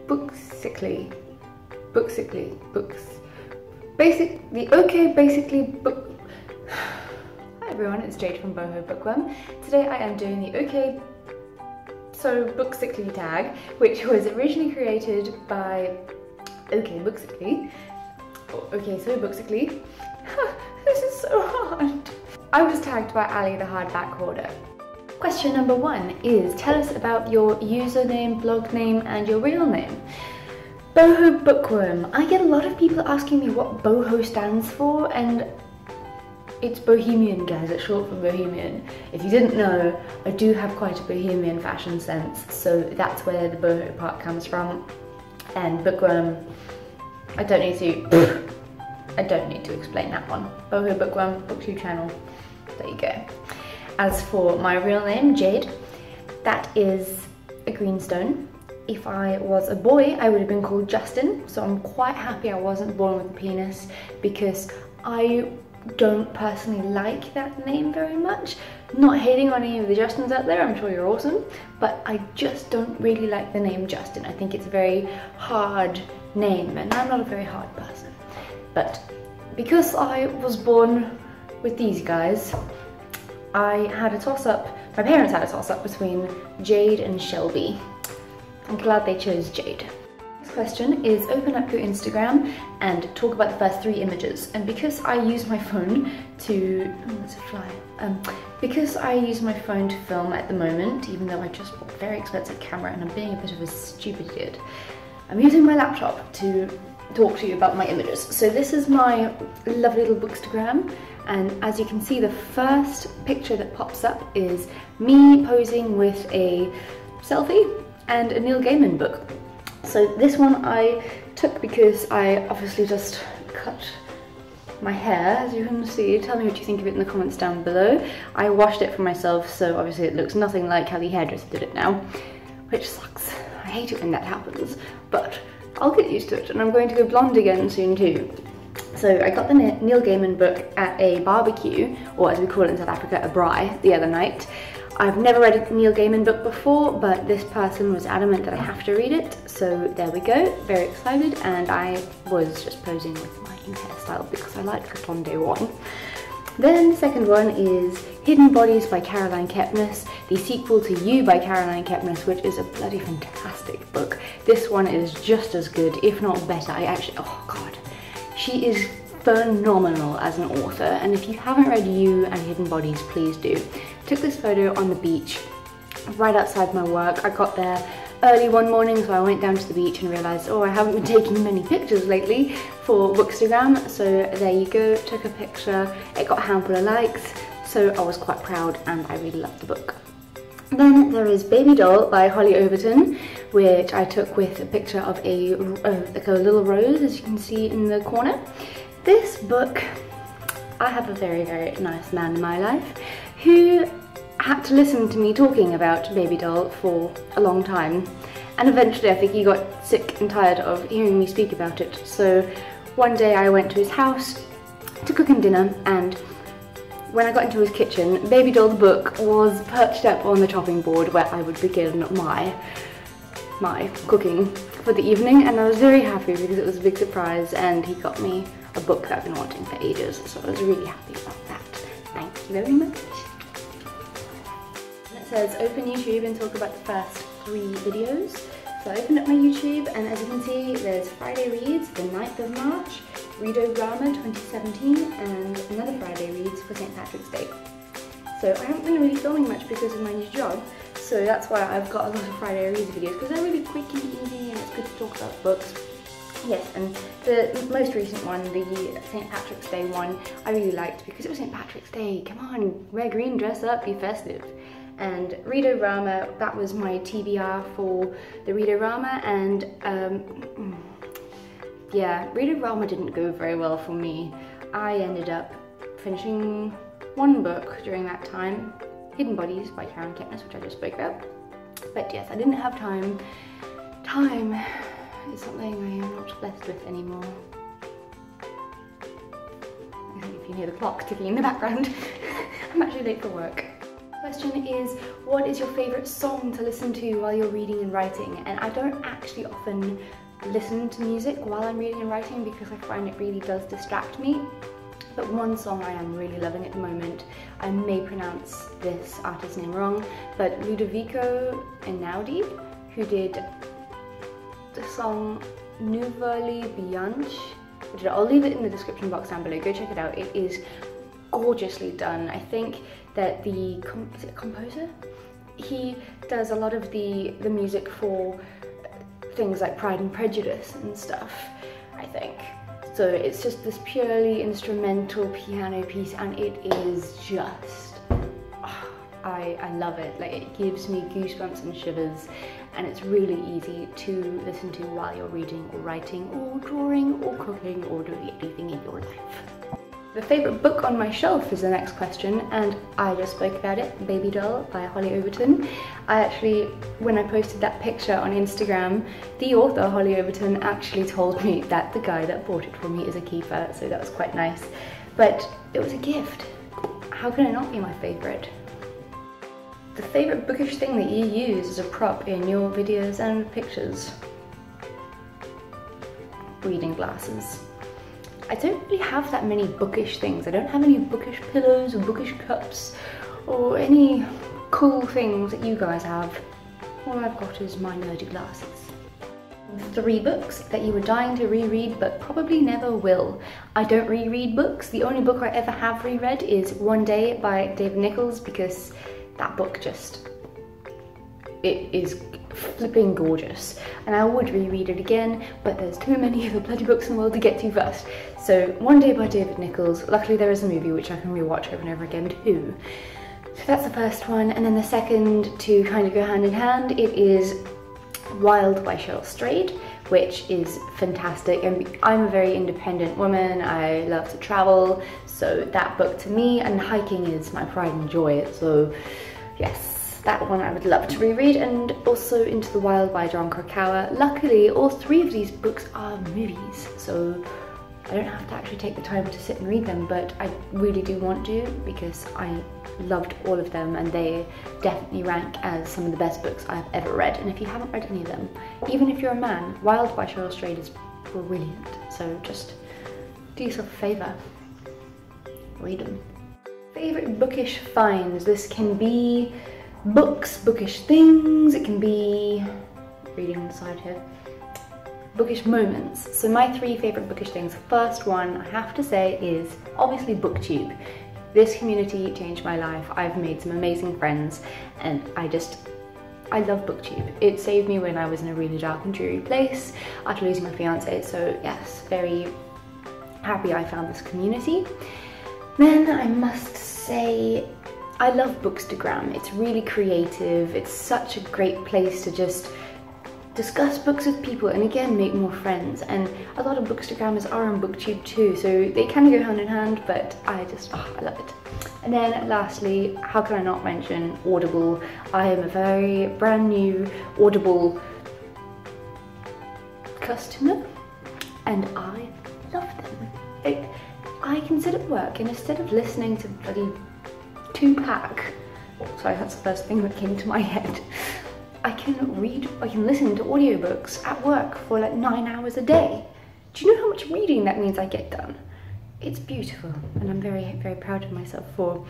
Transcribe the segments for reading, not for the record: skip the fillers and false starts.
Booksically. Booksically. Basically book. Hi everyone, it's Jade from Bookworm. Today I am doing the Booksically tag, which was originally created by Booksically. Booksically. This is so hard. I was tagged by Ali, the hardback hoarder. Question number 1 is, tell us about your username, blog name, and your real name. Boho Bookworm. I get a lot of people asking me what boho stands for, and it's bohemian, guys. It's short for bohemian. If you didn't know, I do have quite a bohemian fashion sense, so that's where the boho part comes from. And Bookworm, I don't need to explain that one. Boho Bookworm, BookTube channel. There you go. As for my real name, Jade, that is a greenstone. If I was a boy, I would have been called Justin, so I'm quite happy I wasn't born with a penis, because I don't personally like that name very much. Not hating on any of the Justins out there, I'm sure you're awesome, but I just don't really like the name Justin. I think it's a very hard name, and I'm not a very hard person. But because I was born with these guys, I had a toss-up, my parents had a toss-up between Jade and Shelby. I'm glad they chose Jade. Next question is, open up your Instagram and talk about the first 3 images. And because I use my phone to, because I use my phone to film at the moment, even though I just bought a very expensive camera and I'm being a bit of a stupid idiot, I'm using my laptop to talk to you about my images. So this is my lovely little Bookstagram, and as you can see, the first picture that pops up is me posing with a selfie and a Neil Gaiman book. So this one I took because I obviously just cut my hair, as you can see. Tell me what you think of it in the comments down below. I washed it for myself, so obviously it looks nothing like how the hairdresser did it now, which sucks. I hate it when that happens, but I'll get used to it, and I'm going to go blonde again soon too. So I got the Neil Gaiman book at a barbecue, or as we call it in South Africa, a braai, the other night. I've never read a Neil Gaiman book before, but this person was adamant that I have to read it, so there we go, very excited, and I was just posing with my new hairstyle because I like the blonde one. Then the second one is Hidden Bodies by Caroline Kepnes, the sequel to You by Caroline Kepnes, which is a bloody fantastic book. This one is just as good, if not better. Oh god, she is phenomenal as an author, and if you haven't read You and Hidden Bodies, please do. Took this photo on the beach right outside my work. I got there early one morning, so I went down to the beach and realised, oh, I haven't been taking many pictures lately for Bookstagram, so there you go, took a picture. It got a handful of likes, so I was quite proud, and I really loved the book. Then there is Baby Doll by Holly Overton, which I took with a picture of like a little rose, as you can see in the corner. This book, I have a very, very nice man in my life who had to listen to me talking about Baby Doll for a long time, and eventually I think he got sick and tired of hearing me speak about it. So one day I went to his house to cook him dinner, and when I got into his kitchen, Baby Doll the book was perched up on the chopping board where I would begin my cooking for the evening, and I was very happy because it was a big surprise, and he got me a book that I've been wanting for ages, so I was really happy about that. Thank you very much. It says open YouTube and talk about the first 3 videos. So I opened up my YouTube, and as you can see, there's Friday Reads, the 9th of March, Read-O-Rama 2017, and another Friday Reads for St. Patrick's Day. So I haven't been really filming much because of my new job, so that's why I've got a lot of Friday Reads videos, because they're really quick and easy, and it's good to talk about books. Yes, and the most recent one, the St. Patrick's Day one, I really liked because it was St. Patrick's Day. Come on, wear green, dress up, be festive. And Read-O-Rama, that was my TBR for the Read-O-Rama, and yeah, Read-O-Rama didn't go very well for me. I ended up finishing 1 book during that time, Hidden Bodies by Caroline Kepnes, which I just spoke about. But yes, I didn't have time. Time is something I am not blessed with anymore. If you hear the clock ticking in the background, I'm actually late for work. Question is, what is your favourite song to listen to while you're reading and writing? And I don't actually often listen to music while I'm reading and writing because I find it really does distract me. But one song I am really loving at the moment, I may pronounce this artist's name wrong, but Ludovico Einaudi, who did the song Nouvelle Bianche. I'll leave it in the description box down below, go check it out. It is gorgeously done. I think that the composer? He does a lot of the music for things like Pride and Prejudice and stuff, I think. So it's just this purely instrumental piano piece and it is just, I love it. Like, it gives me goosebumps and shivers, and it's really easy to listen to while you're reading or writing or drawing or cooking or doing anything in your life. The favourite book on my shelf is the next question, and I just spoke about it, Baby Doll by Holly Overton. I actually, when I posted that picture on Instagram, the author, Holly Overton, actually told me that the guy that bought it for me is a keeper, so that was quite nice. But it was a gift. How can it not be my favourite? The favourite bookish thing that you use as a prop in your videos and pictures? Reading glasses. I don't really have that many bookish things. I don't have any bookish pillows or bookish cups or any cool things that you guys have. All I've got is my nerdy glasses. 3 books that you were dying to reread but probably never will. I don't reread books. The only book I ever have reread is One Day by David Nichols, because that book just, it is flipping gorgeous, and I would reread it again, but there's too many of the bloody books in the world to get to first. So One Day by David Nichols. Luckily there is a movie which I can rewatch over and over again too. So that's the first one, and then the second, to kind of go hand in hand, it is Wild by Cheryl Strayed, which is fantastic. And I'm a very independent woman, I love to travel, so that book to me, and hiking is my pride and joy, so yes, that one I would love to reread. And also Into the Wild by John Krakauer. Luckily all 3 of these books are movies, so I don't have to actually take the time to sit and read them, but I really do want to, because I loved all of them and they definitely rank as some of the best books I've ever read. And if you haven't read any of them, even if you're a man, Wild by Cheryl Strayed is brilliant, so just do yourself a favour, read them. Favourite bookish finds. This can be books, bookish things, it can be, reading on the side here, bookish moments. So my 3 favourite bookish things. First one, I have to say, is obviously BookTube. This community changed my life. I've made some amazing friends, and I love BookTube. It saved me when I was in a really dark and dreary place after losing my fiance, so yes, very happy I found this community. Then I must say, I love Bookstagram. It's really creative. It's such a great place to just discuss books with people and again make more friends, and a lot of Bookstagrammers are on BookTube too, so they kind of go hand in hand, but I love it. And then lastly, how can I not mention Audible? I am a very brand new Audible customer and I love them. I can sit at work and instead of listening to bloody Tupac, sorry, that's the first thing that came to my head, I can listen to audiobooks at work for like 9 hours a day. Do you know how much reading that means I get done? It's beautiful, and I'm very, very proud of myself for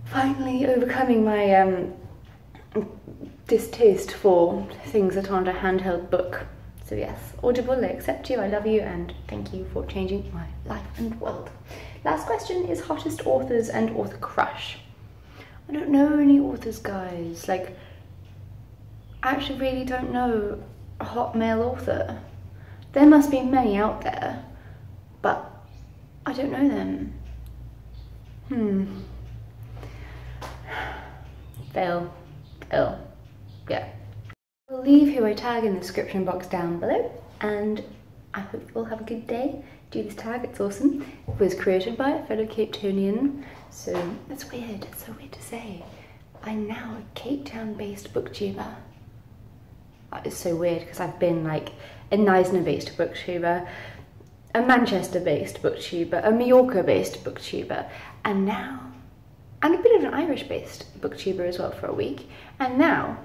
finally overcoming my distaste for things that aren't a handheld book. So yes, Audible, I accept you, I love you, and thank you for changing my life and world. Last question is hottest authors and author crush. I don't know any authors, guys. Like, I actually really don't know a hot male author. There must be many out there, but I don't know them. Fail. Yeah. I'll leave who I tag in the description box down below, and I hope you all have a good day. Do this tag, it's awesome. It was created by a fellow Cape Townian, so that's weird, it's so weird to say. I'm now a Cape Town based booktuber. It's so weird because I've been like a Neisner based booktuber, a Manchester based booktuber, a Mallorca based booktuber, and now and a bit of an Irish-based booktuber as well for a week, and now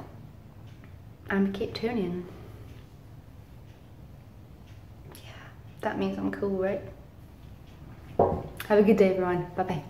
I'm a Cape Townian. Yeah, that means I'm cool, right? Have a good day, everyone. Bye-bye.